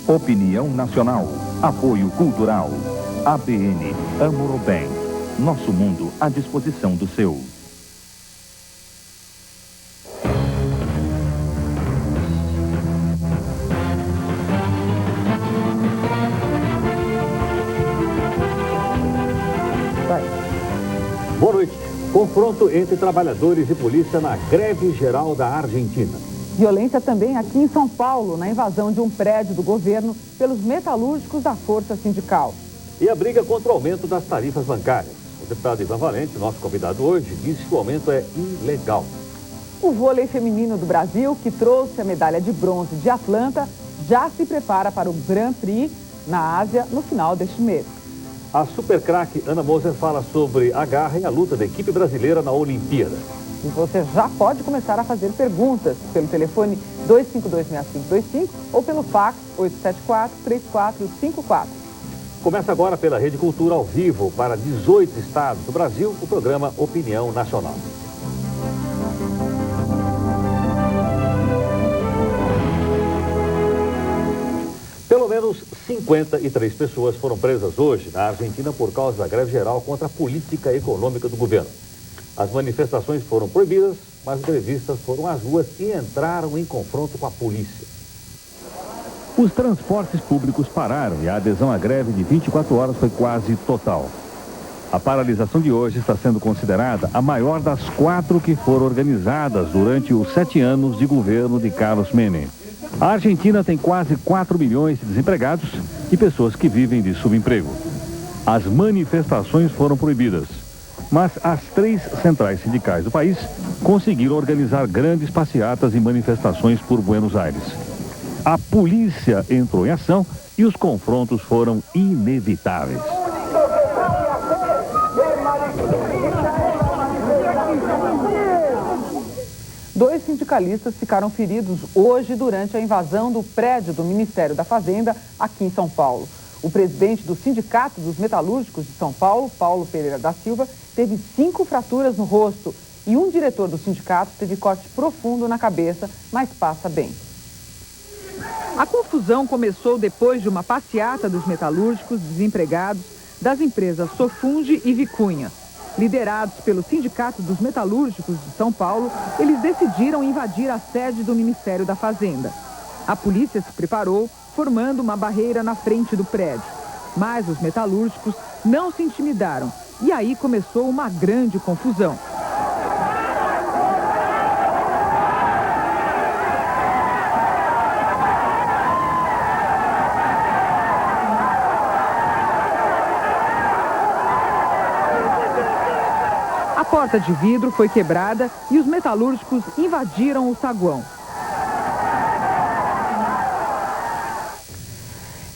Opinião nacional. Apoio cultural. ABN AMRO Bank. Nosso mundo à disposição do seu. Boa noite. Confronto entre trabalhadores e polícia na greve geral da Argentina. Violência também aqui em São Paulo, na invasão de um prédio do governo pelos metalúrgicos da Força Sindical. E a briga contra o aumento das tarifas bancárias. O deputado Ivan Valente, nosso convidado hoje, disse que o aumento é ilegal. O vôlei feminino do Brasil, que trouxe a medalha de bronze de Atlanta, já se prepara para o Grand Prix na Ásia no final deste mês. A super craque Ana Moser fala sobre a garra e a luta da equipe brasileira na Olimpíada. E você já pode começar a fazer perguntas pelo telefone 2526525 ou pelo fax 874-3454. Começa agora pela Rede Cultura ao vivo para 18 estados do Brasil, o programa Opinião Nacional. Pelo menos 53 pessoas foram presas hoje na Argentina por causa da greve geral contra a política econômica do governo. As manifestações foram proibidas, mas os grevistas foram às ruas e entraram em confronto com a polícia. Os transportes públicos pararam e a adesão à greve de 24 horas foi quase total. A paralisação de hoje está sendo considerada a maior das 4 que foram organizadas durante os 7 anos de governo de Carlos Menem. A Argentina tem quase 4 milhões de desempregados e pessoas que vivem de subemprego. As manifestações foram proibidas, mas as 3 centrais sindicais do país conseguiram organizar grandes passeatas e manifestações por Buenos Aires. A polícia entrou em ação e os confrontos foram inevitáveis. Dois sindicalistas ficaram feridos hoje durante a invasão do prédio do Ministério da Fazenda aqui em São Paulo. O presidente do Sindicato dos Metalúrgicos de São Paulo, Paulo Pereira da Silva, teve 5 fraturas no rosto e um diretor do sindicato teve corte profundo na cabeça, mas passa bem. A confusão começou depois de uma passeata dos metalúrgicos desempregados das empresas Sofunge e Vicunha. Liderados pelo Sindicato dos Metalúrgicos de São Paulo, eles decidiram invadir a sede do Ministério da Fazenda. A polícia se preparou, formando uma barreira na frente do prédio. Mas os metalúrgicos não se intimidaram e aí começou uma grande confusão. A porta de vidro foi quebrada e os metalúrgicos invadiram o saguão.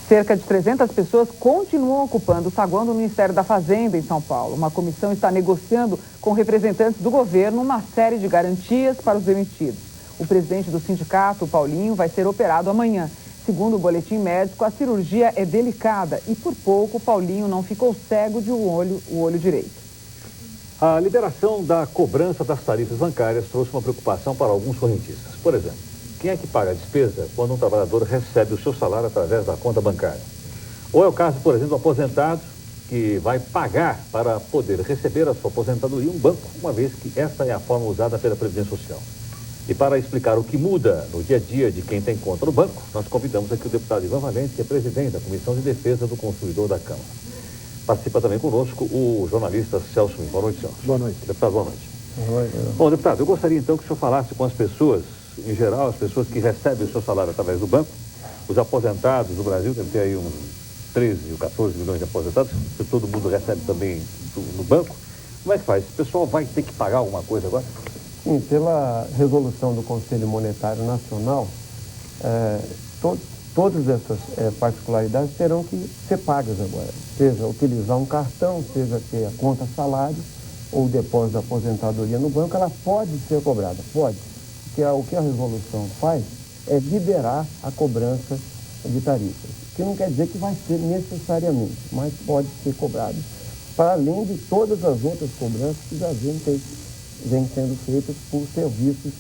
Cerca de 300 pessoas continuam ocupando o saguão do Ministério da Fazenda em São Paulo. Uma comissão está negociando com representantes do governo uma série de garantias para os demitidos. O presidente do sindicato, Paulinho, vai ser operado amanhã. Segundo o boletim médico, a cirurgia é delicada e por pouco Paulinho não ficou cego de o olho direito. A liberação da cobrança das tarifas bancárias trouxe uma preocupação para alguns correntistas. Por exemplo, quem é que paga a despesa quando um trabalhador recebe o seu salário através da conta bancária? Ou é o caso, por exemplo, do aposentado que vai pagar para poder receber a sua aposentadoria em um banco, uma vez que esta é a forma usada pela Previdência Social. E para explicar o que muda no dia a dia de quem tem conta no banco, nós convidamos aqui o deputado Ivan Valente, que é presidente da Comissão de Defesa do Consumidor da Câmara. Participa também conosco o jornalista Celso Min. Boa noite, Celso. Boa noite. Deputado, boa noite. Boa noite. Bom, deputado, eu gostaria então que o senhor falasse com as pessoas, em geral, as pessoas que recebem o seu salário através do banco, os aposentados do Brasil, deve ter aí uns 13 ou 14 milhões de aposentados, que todo mundo recebe também no banco. Como é que faz? O pessoal vai ter que pagar alguma coisa agora? Sim, pela resolução do Conselho Monetário Nacional, todas essas particularidades terão que ser pagas agora. Seja utilizar um cartão, seja ter a conta salário ou o depósito da aposentadoria no banco, ela pode ser cobrada, pode. Porque o que a resolução faz é liberar a cobrança de tarifas. Que não quer dizer que vai ser necessariamente, mas pode ser cobrado. Para além de todas as outras cobranças que já vêm sendo feitas por serviços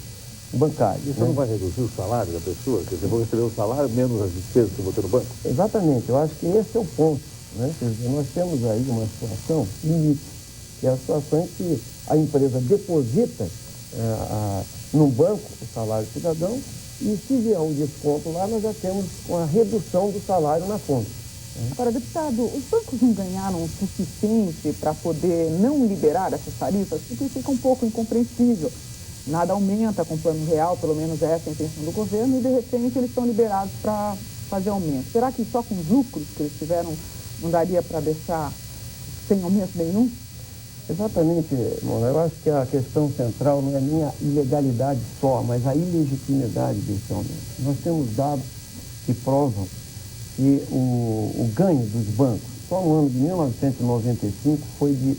bancário. Isso não vai reduzir o salário da pessoa? Quer dizer, eu vou receber o salário menos as despesas que eu vou ter no banco? Exatamente, eu acho que esse é o ponto, né? Quer dizer, nós temos aí uma situação limite, que é a situação em que a empresa deposita no banco o salário do cidadão e se vier um desconto lá, nós já temos uma redução do salário na fonte. Agora, deputado, os bancos não ganharam o suficiente para poder não liberar essas tarifas? Porque fica um pouco incompreensível. Nada aumenta com o Plano Real, pelo menos essa é a intenção do governo, e de repente eles estão liberados para fazer aumento. Será que só com os lucros que eles tiveram não daria para deixar sem aumento nenhum? Exatamente, Mona. Eu acho que a questão central não é nem a ilegalidade só, mas a ilegitimidade desse aumento. Nós temos dados que provam que o ganho dos bancos, só no ano de 1995, foi de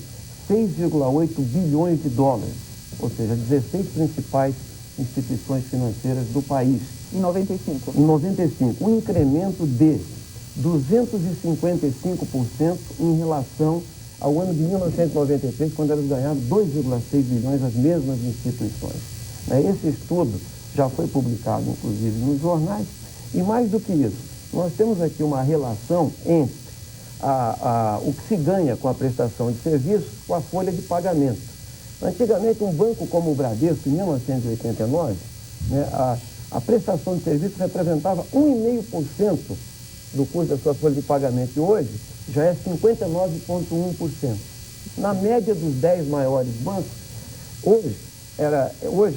6,8 bilhões de dólares, ou seja, 16 principais instituições financeiras do país. Em 95? Em 95, um incremento de 255% em relação ao ano de 1993, quando elas ganharam 2,6 bilhões as mesmas instituições. Esse estudo já foi publicado, inclusive, nos jornais, e mais do que isso, nós temos aqui uma relação entre o que se ganha com a prestação de serviço com a folha de pagamento. Antigamente, um banco como o Bradesco, em 1989, a prestação de serviço representava 1,5% do custo da sua folha de pagamento, e hoje já é 59,1%. Na média dos 10 maiores bancos, hoje é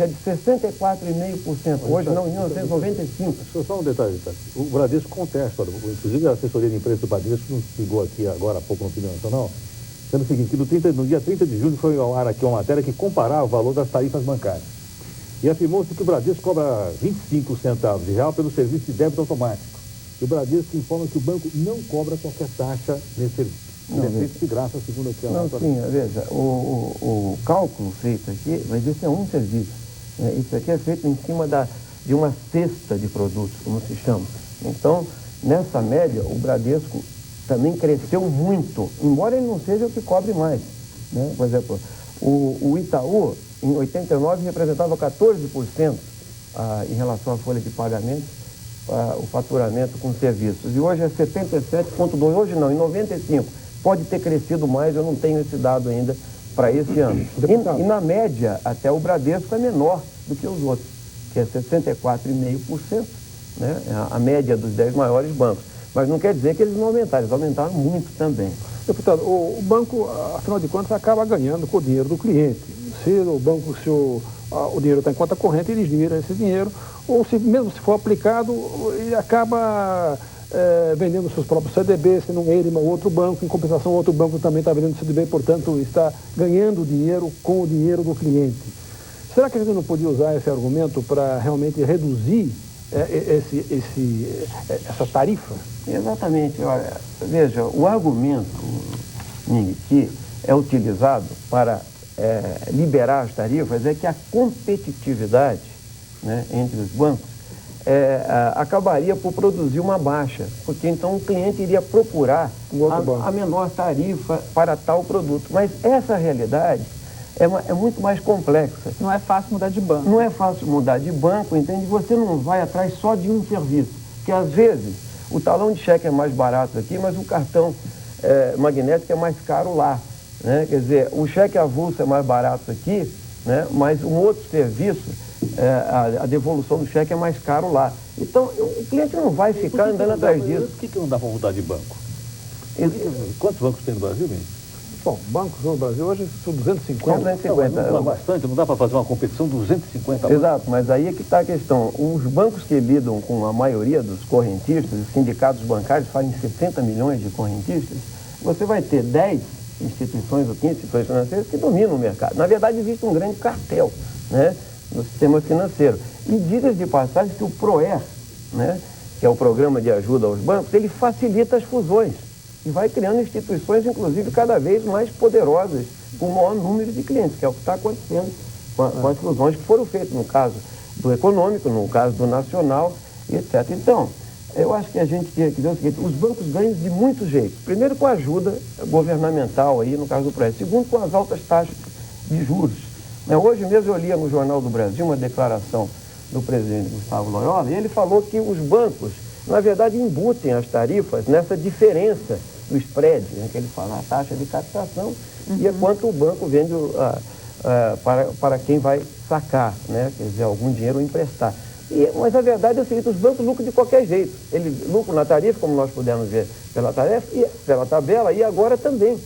de 64,5%. Hoje não, em 1995. Só um detalhe. O Bradesco contesta, inclusive a assessoria de imprensa do Bradesco nos ligou aqui agora há pouco no Opinião Nacional, sendo o seguinte, que no dia 30 de julho foi ao ar aqui uma matéria que comparava o valor das tarifas bancárias. E afirmou-se que o Bradesco cobra 25 centavos de real pelo serviço de débito automático. E o Bradesco informa que o banco não cobra qualquer taxa nesse serviço. É feito de graça, segundo aqui a nossa. Sim, veja, o cálculo feito aqui, mas esse é um serviço. Isso aqui é feito em cima de uma cesta de produtos, como se chama. Então, nessa média, o Bradesco também cresceu muito, embora ele não seja o que cobre mais. Por exemplo, o Itaú, em 89, representava 14% em relação à folha de pagamento, o faturamento com serviços. E hoje é 77,2%. Hoje não, em 95%. Pode ter crescido mais, eu não tenho esse dado ainda para esse ano. E na média, até o Bradesco é menor do que os outros, que é 64,5%, a média dos 10 maiores bancos. Mas não quer dizer que eles não aumentaram, eles aumentaram muito também. Deputado, o banco, afinal de contas, acaba ganhando com o dinheiro do cliente. Se o dinheiro está em conta corrente, eles viram esse dinheiro, ou mesmo se for aplicado, ele acaba vendendo seus próprios CDB, se não ele, mas outro banco, em compensação, outro banco também está vendendo CDB, portanto, está ganhando dinheiro com o dinheiro do cliente. Será que a gente não podia usar esse argumento para realmente reduzir essa tarifa? Exatamente. Olha, veja, o argumento que é utilizado para liberar as tarifas é que a competitividade entre os bancos acabaria por produzir uma baixa, porque então o cliente iria procurar a menor tarifa para tal produto. Mas essa realidade é muito mais complexa. Não é fácil mudar de banco. Não é fácil mudar de banco, entende? Você não vai atrás só de um serviço, que às vezes o talão de cheque é mais barato aqui, mas o cartão magnético é mais caro lá. Quer dizer, o cheque avulso é mais barato aqui, mas um outro serviço, a devolução do cheque é mais caro lá. Então, o cliente não vai ficar andando atrás disso. Por que não dá para mudar de banco? Quantos bancos tem no Brasil, mesmo? Bom, bancos no Brasil hoje são 250. 250. Não dá bastante, não dá para fazer uma competição 250 bancos. Exato, mas aí é que está a questão. Os bancos que lidam com a maioria dos correntistas, os sindicatos bancários fazem 60 milhões de correntistas, você vai ter 10 instituições ou 15 instituições financeiras que dominam o mercado. Na verdade, existe um grande cartel, no sistema financeiro. E diga-se de passagem que o PROER, que é o Programa de Ajuda aos Bancos, ele facilita as fusões e vai criando instituições, inclusive, cada vez mais poderosas, com o maior número de clientes, que é o que está acontecendo com as fusões que foram feitas, no caso do econômico, no caso do nacional, etc. Então, eu acho que a gente tinha que ver o seguinte: os bancos ganham de muitos jeitos. Primeiro, com a ajuda governamental, aí, no caso do PROER. Segundo, com as altas taxas de juros. Hoje mesmo eu lia no Jornal do Brasil uma declaração do presidente Gustavo Loyola, e ele falou que os bancos, na verdade, embutem as tarifas nessa diferença do spread, né, que ele fala, a taxa de captação, e é quanto o banco vende para quem vai sacar, né, quer dizer, algum dinheiro emprestar. Mas a verdade é o seguinte, os bancos lucram de qualquer jeito. Eles lucram na tarifa, como nós pudemos ver pela tabela, e agora também.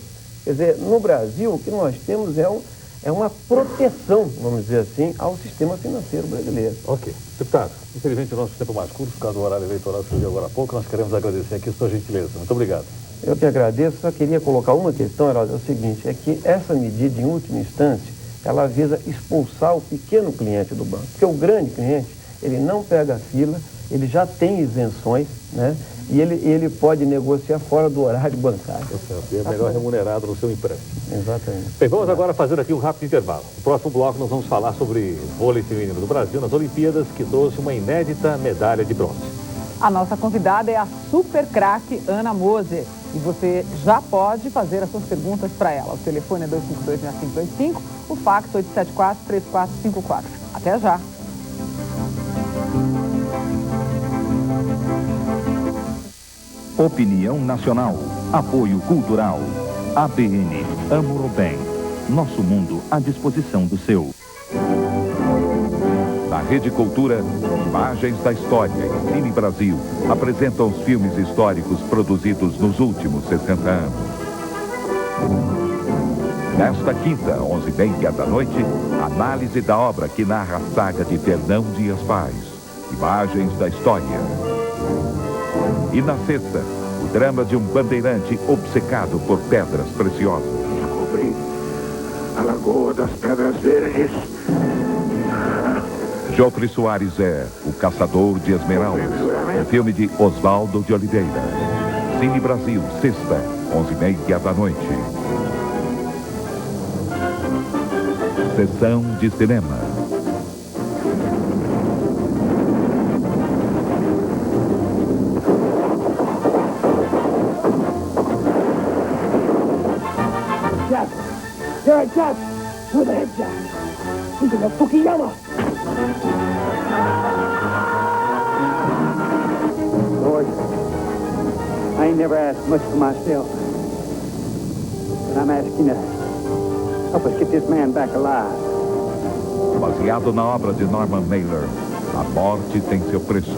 Quer dizer, no Brasil, o que nós temos é uma proteção, vamos dizer assim, ao sistema financeiro brasileiro. Ok. Deputado, infelizmente o nosso tempo é mais curto, por causa do horário eleitoral que surgiu agora há pouco, nós queremos agradecer aqui a sua gentileza. Muito obrigado. Eu que agradeço, só queria colocar uma questão, Herói, é o seguinte, é que essa medida, em última instância, ela visa expulsar o pequeno cliente do banco. Porque o grande cliente, ele não pega a fila, ele já tem isenções, né? E ele pode negociar fora do horário bancário. E é melhor remunerado no seu empréstimo. Exatamente. Bem, vamos agora fazer aqui um rápido intervalo. No próximo bloco nós vamos falar sobre vôlei feminino do Brasil nas Olimpíadas, que trouxe uma inédita medalha de bronze. A nossa convidada é a super craque Ana Moser. E você já pode fazer as suas perguntas para ela. O telefone é 252-6525, o fax 874-3454. Até já! Opinião nacional, apoio cultural, ABN, Amo o Bem, nosso mundo à disposição do seu. Na Rede Cultura, Imagens da História e Cine Brasil apresentam os filmes históricos produzidos nos últimos 60 anos. Nesta quinta, 11h30 da noite, análise da obra que narra a saga de Fernão Dias Paz, Imagens da História. E na sexta, o drama de um bandeirante obcecado por pedras preciosas. Descobri a Lagoa das Pedras Verdes. Jofre Soares é o Caçador de Esmeraldas, um filme de Oswaldo de Oliveira. Cine Brasil, sexta, 11h30 da noite. Sessão de cinema. You're a Jap! You're the head Jap! He's in the Fukuyama! Lord, I ain't never asked much for myself. But I'm asking you to help us get this man back alive. Baseado na obra de Norman Mailer, A Morte Tem Seu Preço.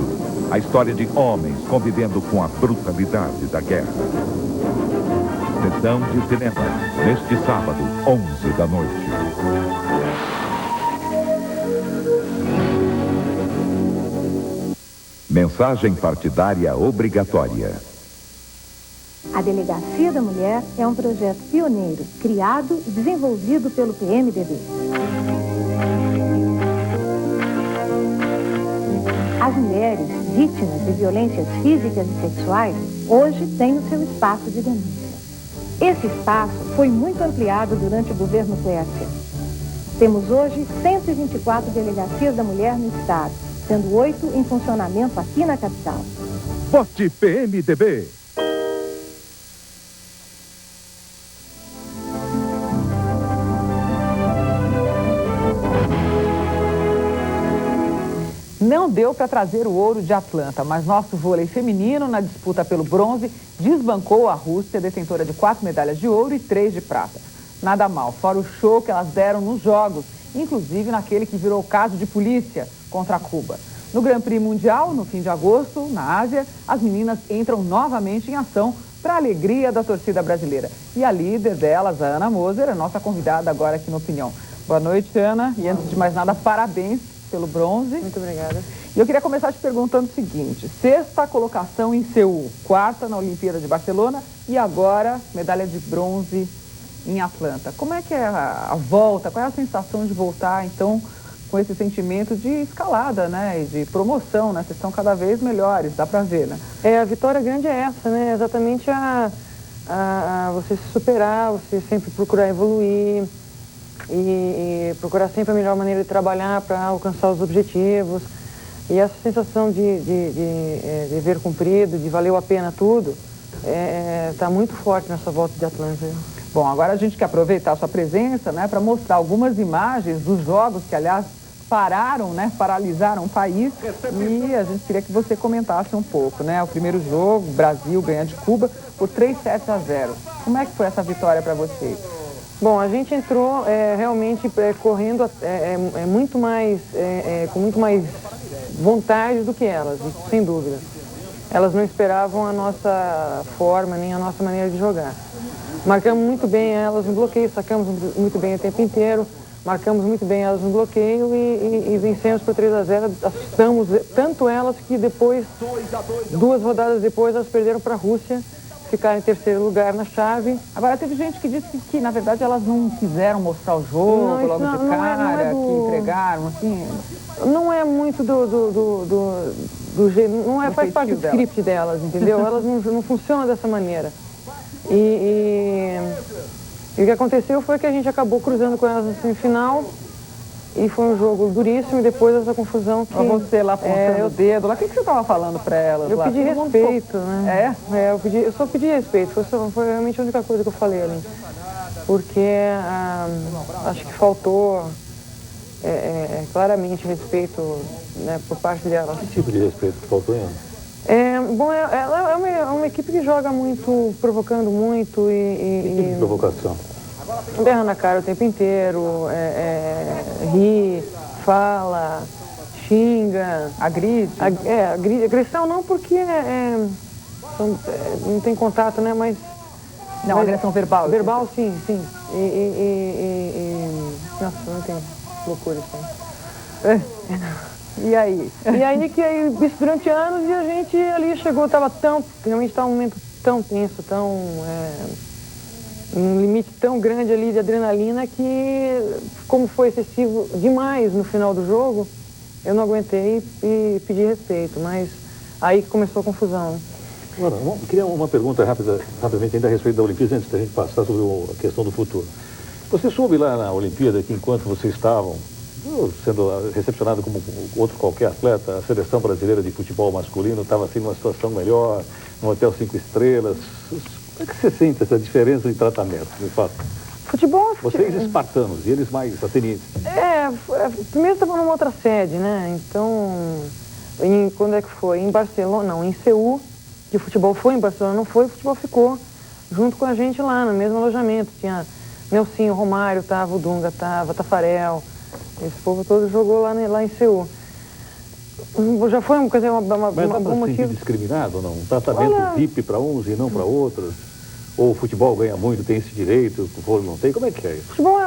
A história de homens convivendo com a brutalidade da guerra. Sessão de cinema, neste sábado, 11 da noite. Mensagem partidária obrigatória. A Delegacia da Mulher é um projeto pioneiro, criado e desenvolvido pelo PMDB. As mulheres vítimas de violências físicas e sexuais hoje têm o seu espaço de denúncia. Esse espaço foi muito ampliado durante o governo Quércia. Temos hoje 124 delegacias da mulher no estado, sendo 8 em funcionamento aqui na capital. Vote PMDB. Não deu para trazer o ouro de Atlanta, mas nosso vôlei feminino, na disputa pelo bronze, desbancou a Rússia, detentora de 4 medalhas de ouro e 3 de prata. Nada mal, fora o show que elas deram nos jogos, inclusive naquele que virou caso de polícia contra Cuba. No Grand Prix Mundial, no fim de agosto, na Ásia, as meninas entram novamente em ação para a alegria da torcida brasileira. E a líder delas, a Ana Moser, é nossa convidada agora aqui no Opinião. Boa noite, Ana. E antes de mais nada, parabéns pelo bronze. Muito obrigada. E eu queria começar te perguntando o seguinte: sexta colocação em Seul, quarta na Olimpíada de Barcelona e agora medalha de bronze em Atlanta. Como é que é a volta? Qual é a sensação de voltar, então, com esse sentimento de escalada, né? E de promoção, né? Vocês estão cada vez melhores, dá pra ver, né? A vitória grande é essa, né? Exatamente você se superar, você sempre procurar evoluir e procurar sempre a melhor maneira de trabalhar para alcançar os objetivos. E essa sensação de dever cumprido, de valeu a pena tudo, está muito forte nessa volta de Atlanta. Bom, agora a gente quer aproveitar a sua presença, né, para mostrar algumas imagens dos jogos que, aliás, pararam, né? Paralisaram o país. E a gente queria que você comentasse um pouco, né? O primeiro jogo, o Brasil ganha de Cuba por 3-0. Como é que foi essa vitória para vocês? Bom, a gente entrou realmente correndo muito mais, com muito mais vontade do que elas, isso, sem dúvida. Elas não esperavam a nossa forma, nem a nossa maneira de jogar. Marcamos muito bem elas no bloqueio, sacamos muito bem o tempo inteiro, marcamos muito bem elas no bloqueio e vencemos por 3-0. Assustamos tanto elas que depois, 2 rodadas depois, elas perderam para a Rússia, ficaram em terceiro lugar na chave. Agora, teve gente que disse que na verdade, elas não quiseram mostrar o jogo logo de cara, que entregaram, assim... Não é muito do jeito, não faz parte do script delas, entendeu? Elas não funcionam dessa maneira. E o que aconteceu foi que a gente acabou cruzando com elas na semifinal. E foi um jogo duríssimo e depois essa confusão que... Você lá apontando o dedo lá, o que você estava falando para elas eu lá? Pedi respeito, né? Eu só pedi respeito, foi realmente a única coisa que eu falei ali. Porque acho que faltou claramente respeito, né, por parte delas. Que tipo de respeito que faltou, Ana? Bom, ela é uma equipe que joga muito, provocando muito Que tipo de provocação? Berra na cara o tempo inteiro, ri, fala, xinga. Agride? Agressão não, porque não tem contato, né? Mas agressão verbal. Verbal, sim. Nossa, não tem loucura isso aí. E aí? Isso durante anos e a gente ali chegou, realmente estava um momento tão tenso, um limite tão grande ali de adrenalina que, como foi excessivo demais no final do jogo, eu não aguentei e pedi respeito, mas aí começou a confusão. Agora, queria uma pergunta rapidamente ainda a respeito da Olimpíada, antes da gente passar sobre a questão do futuro. Você soube lá na Olimpíada que enquanto vocês estavam sendo recepcionado como outro qualquer atleta, a seleção brasileira de futebol masculino estava assim numa situação melhor, num hotel 5 estrelas. Como é que você sente essa diferença de tratamento, de fato? Futebol... Vocês espartanos e eles mais atenienses. Primeiro estava numa outra sede, né? Então, quando é que foi? Em Barcelona, não, em Seul, que o futebol foi, em Barcelona não foi, o futebol ficou junto com a gente lá, no mesmo alojamento. Tinha Nelsinho, Romário, o Dunga, Tafarel, esse povo todo jogou lá em Seul. Já foi Mas não um motivo discriminado ou não? Um tratamento VIP para uns e não para outros? Ou o futebol ganha muito, tem esse direito, o vôlei não tem? Como é que é isso? O futebol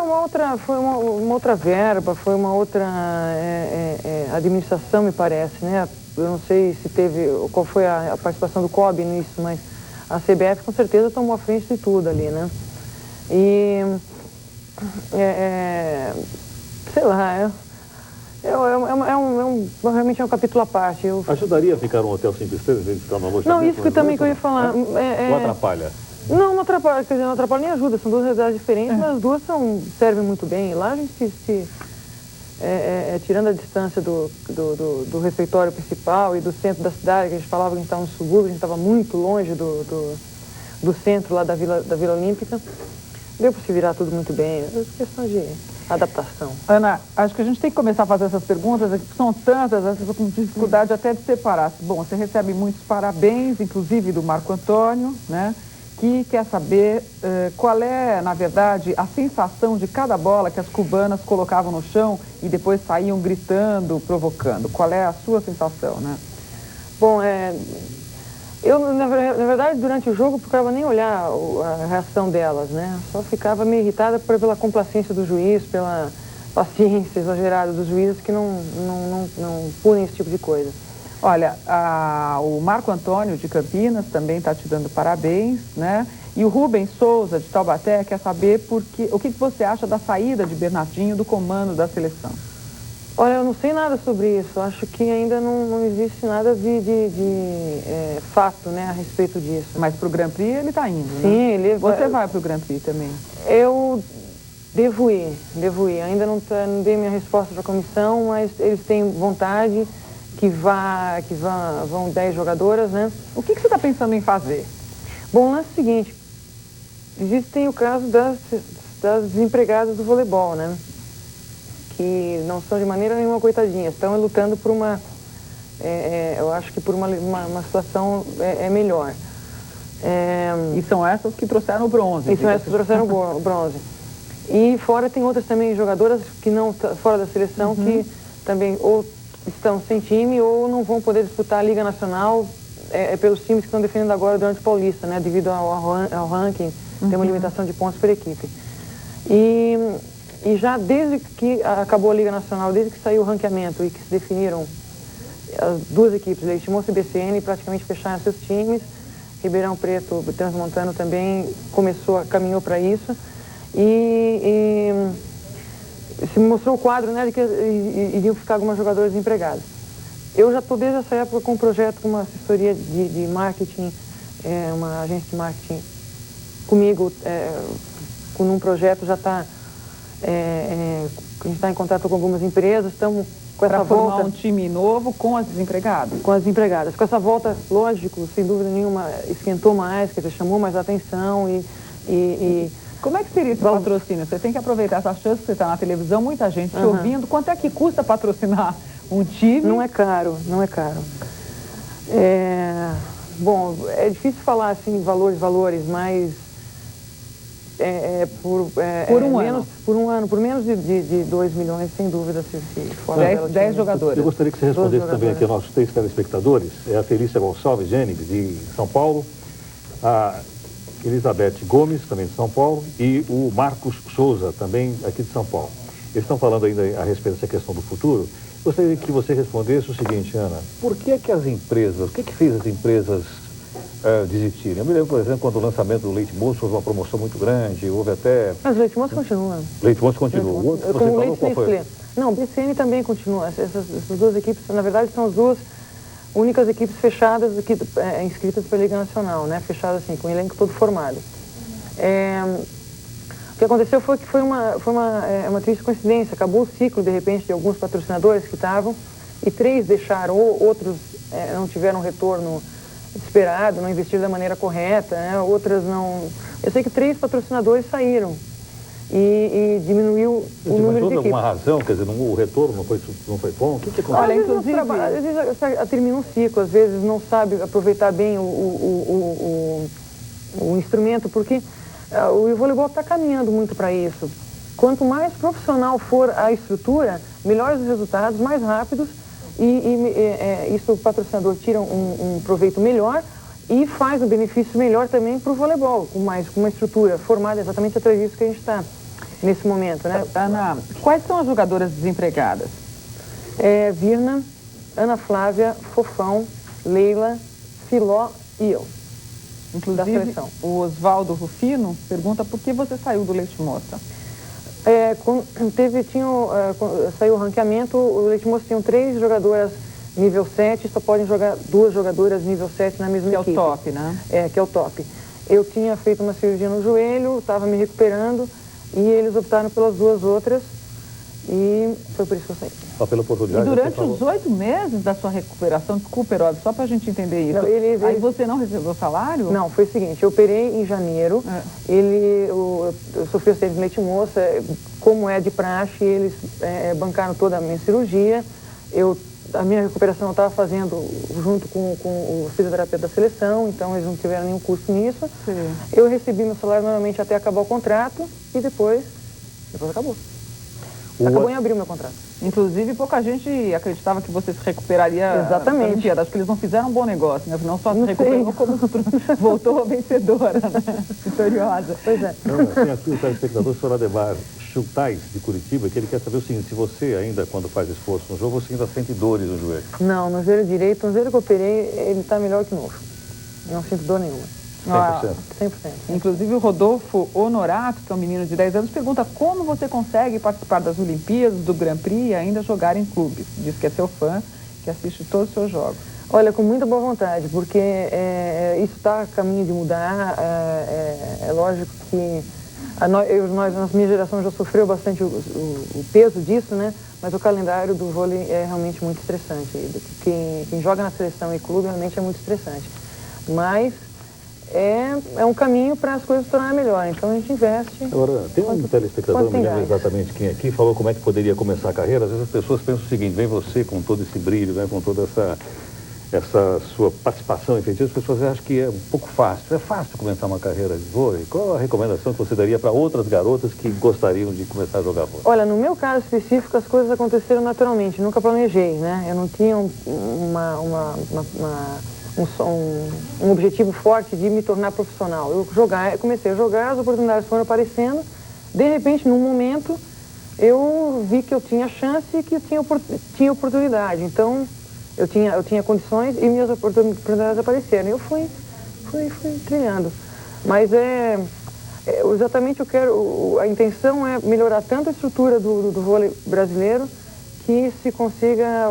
foi uma outra verba, foi uma outra administração, me parece, né? Eu não sei qual foi a participação do COB nisso, mas a CBF com certeza tomou a frente de tudo ali, né? E sei lá, realmente é um capítulo à parte. Ajudaria a ficar num hotel 5 estrelas, em vez de ficar no alojamento? Não, isso que também que eu ia falar. Ou atrapalha? Não atrapalha, quer dizer, não atrapalha nem ajuda. São duas realidades diferentes, mas as duas servem muito bem. E lá a gente tirando a distância do refeitório principal e do centro da cidade, que a gente falava que a gente estava no subúrbio, a gente estava muito longe do centro lá da Vila Olímpica. Deu para se virar tudo muito bem. É questão de adaptação. Ana, acho que a gente tem que começar a fazer essas perguntas, são tantas, eu estou com dificuldade até de separar. Bom, você recebe muitos parabéns, inclusive do Marco Antônio, né? Que quer saber qual é, na verdade, a sensação de cada bola que as cubanas colocavam no chão e depois saíam gritando, provocando. Qual é a sua sensação, né? Bom, eu, na verdade, durante o jogo, procurava nem olhar a reação delas, né? Só ficava meio irritada pela complacência do juiz, pela paciência exagerada dos juízes que não punem esse tipo de coisa. Olha, o Marco Antônio de Campinas também está te dando parabéns, né? E o Rubens Souza de Taubaté quer saber o que você acha da saída de Bernardinho do comando da seleção. Olha, eu não sei nada sobre isso. Acho que ainda não existe nada de fato, né, a respeito disso. Mas para o Grand Prix ele está indo, sim, né? Você vai para o Grand Prix também? Eu devo ir. Ainda não dei minha resposta para a comissão, mas eles têm vontade que vão 10 jogadoras, né? O que você está pensando em fazer? Bom, o lance é o seguinte, existem o caso das desempregadas do voleibol, né? que não são de maneira nenhuma coitadinhas, estão lutando por uma, eu acho que por uma situação melhor. E são essas que trouxeram o bronze. E são essas que trouxeram o bronze. E fora tem outras também jogadoras que não, fora da seleção, que também ou estão sem time ou não vão poder disputar a Liga Nacional pelos times que estão defendendo agora durante o Paulista, né, devido ao ranking, tem uma limitação de pontos por equipe. E já desde que acabou a Liga Nacional, desde que saiu o ranqueamento e que se definiram as duas equipes, Leite Moça e BCN, praticamente fecharam seus times. Ribeirão Preto, Transmontano também caminhou para isso. E se mostrou o quadro, né, de que iriam ficar algumas jogadoras desempregadas. Eu já estou desde essa época com um projeto, com uma assessoria de marketing, uma agência de marketing comigo, com um projeto já está, a gente está em contato com algumas empresas, estamos com essa volta... Para formar um time novo com as desempregadas? Com as desempregadas. Com essa volta, lógico, sem dúvida nenhuma, esquentou mais, quer dizer, chamou mais atenção e como é que seria esse patrocínio? Você tem que aproveitar essa chance que você está na televisão, muita gente te ouvindo. Quanto é que custa patrocinar um time? Não é caro, não é caro. Bom, é difícil falar assim valores, mas por menos de 2 milhões, sem dúvida, se for 10 jogadores. Eu gostaria que você respondesse também aqui aos nossos 3 telespectadores. É a Felícia Gonçalves Jennings, de São Paulo, a Elizabeth Gomes, também de São Paulo, e o Marcos Souza, também aqui de São Paulo. Eles estão falando ainda a respeito dessa questão do futuro. Gostaria que você respondesse o seguinte, Ana, por que as empresas, o que fez as empresas desistirem? Eu me lembro, por exemplo, quando o lançamento do Leite Moço houve uma promoção muito grande, houve até... Mas o Leite Moço continua. Leite Moço continua. O outro, você como falou, qual foi? Não, o BCN também continua. Essas duas equipes, na verdade, são as duas únicas equipes fechadas, inscritas pela Liga Nacional, né? Fechadas assim, com o elenco todo formado. O que aconteceu foi que foi uma triste coincidência. Acabou o ciclo, de repente, de alguns patrocinadores que estavam e 3 deixaram, ou outros não tiveram retorno esperado, não investiram da maneira correta, né? Outras não... Eu sei que 3 patrocinadores saíram e diminuiu o número de equipes. Alguma razão? Quer dizer, o retorno não foi bom? O que aconteceu? Olha, inclusive... Às vezes termina um ciclo, às vezes não sabe aproveitar bem o instrumento, porque o voleibol está caminhando muito para isso. Quanto mais profissional for a estrutura, melhores os resultados, mais rápidos, isso o patrocinador tira um proveito melhor e faz um benefício melhor também para o voleibol, com uma estrutura formada exatamente atrás disso que a gente está nesse momento, né? Ana, quais são as jogadoras desempregadas? Virna, Ana Flávia, Fofão, Leila, Filó e eu. Inclusive, o Oswaldo Rufino pergunta por que você saiu do Leite Moça. Saiu o ranqueamento, o Leite Moça tinha 3 jogadoras nível 7, só podem jogar 2 jogadoras nível 7 na mesma equipe. Que é o top, né? Que é o top. Eu tinha feito uma cirurgia no joelho, estava me recuperando e eles optaram pelas 2 outras e foi por isso que eu saí. Só pela oportunidade. E durante os 8 meses da sua recuperação, desculpa, Herói, só para a gente entender isso, aí você não recebeu salário? Não, foi o seguinte, eu operei em janeiro, eu sofri acidente de Leite Moça, como é de praxe, eles bancaram toda a minha cirurgia, a minha recuperação eu estava fazendo junto com o fisioterapeuta da seleção, então eles não tiveram nenhum custo nisso. Sim. Eu recebi meu salário normalmente até acabar o contrato e depois acabou. Acabou em abril meu contrato. Inclusive, pouca gente acreditava que você se recuperaria. Exatamente. Acho que eles não fizeram um bom negócio, né? Não só se recuperou, como voltou vencedora, né? Vitoriosa. Pois é. Tem aqui o telespectador, o senhor Ademar Chultais, de Curitiba, que ele quer saber o seguinte, se você ainda, quando faz esforço no jogo, você ainda sente dores no joelho? Não, no joelho direito, no joelho que eu operei, ele está melhor que novo. Não sinto dor nenhuma. 100%. 100%. Inclusive o Rodolfo Honorato, que é um menino de 10 anos, pergunta como você consegue participar das Olimpíadas, do Grand Prix e ainda jogar em clubes. Diz que é seu fã, que assiste todos os seus jogos. Olha, com muita boa vontade, porque isso está a caminho de mudar. É lógico que a minha geração já sofreu bastante o peso disso, né? Mas o calendário do vôlei é realmente muito estressante. Quem joga na seleção e clube realmente é muito estressante. Mas é um caminho para as coisas se tornarem melhor. Então a gente investe. Agora, tem um telespectador, não me lembro exatamente quem aqui, falou como é que poderia começar a carreira. Às vezes as pessoas pensam o seguinte: vem você com todo esse brilho, né, com toda essa sua participação efetiva, as pessoas acham que é um pouco fácil. É fácil começar uma carreira de vôlei? Qual a recomendação que você daria para outras garotas que gostariam de começar a jogar vôlei? Olha, no meu caso específico, as coisas aconteceram naturalmente. Nunca planejei, né? Eu não tinha um objetivo forte de me tornar profissional. Eu comecei a jogar, as oportunidades foram aparecendo. De repente, num momento, eu vi que eu tinha chance e que eu tinha oportunidade. Então, eu tinha condições e minhas oportunidades apareceram. Eu fui trilhando. Mas exatamente a intenção é melhorar tanto a estrutura do vôlei brasileiro, que se consiga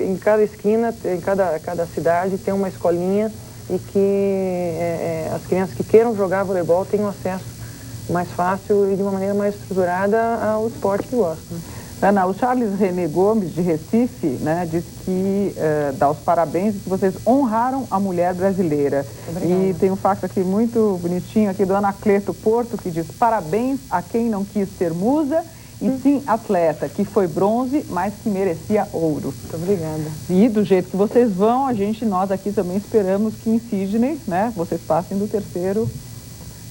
em cada esquina, em cada cidade, ter uma escolinha e que as crianças que queiram jogar voleibol tenham acesso mais fácil e de uma maneira mais estruturada ao esporte que gostam. Ana, o Charles René Gomes, de Recife, né, disse que dá os parabéns e que vocês honraram a mulher brasileira. Obrigada. E tem um fax aqui muito bonitinho aqui do Anacleto Porto, que diz: parabéns a quem não quis ser musa e sim atleta, que foi bronze, mas que merecia ouro. Muito obrigada. E do jeito que vocês vão, nós aqui também esperamos que em Sydney, né, vocês passem do terceiro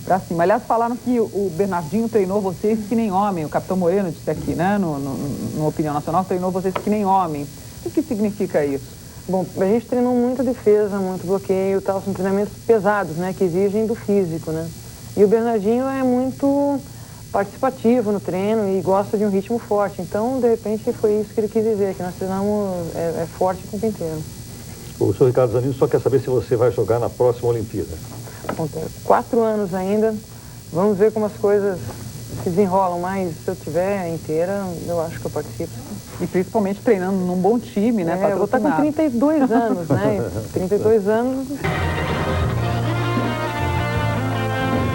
para cima. Aliás, falaram que o Bernardinho treinou vocês que nem homem. O Capitão Moreno disse aqui, né, no Opinião Nacional, treinou vocês que nem homem. O que significa isso? Bom, a gente treinou muita defesa, muito bloqueio, tal, são treinamentos pesados, né, que exigem do físico, né. E o Bernardinho é muito participativo no treino e gosta de um ritmo forte. Então, de repente, foi isso que ele quis dizer, que nós treinamos forte o tempo inteiro. O senhor Ricardo Zanino só quer saber se você vai jogar na próxima Olimpíada. 4 anos ainda, vamos ver como as coisas se desenrolam, mas se eu tiver inteira, eu acho que eu participo. E principalmente treinando num bom time, né? Eu vou estar com 32 anos, né? 32 anos...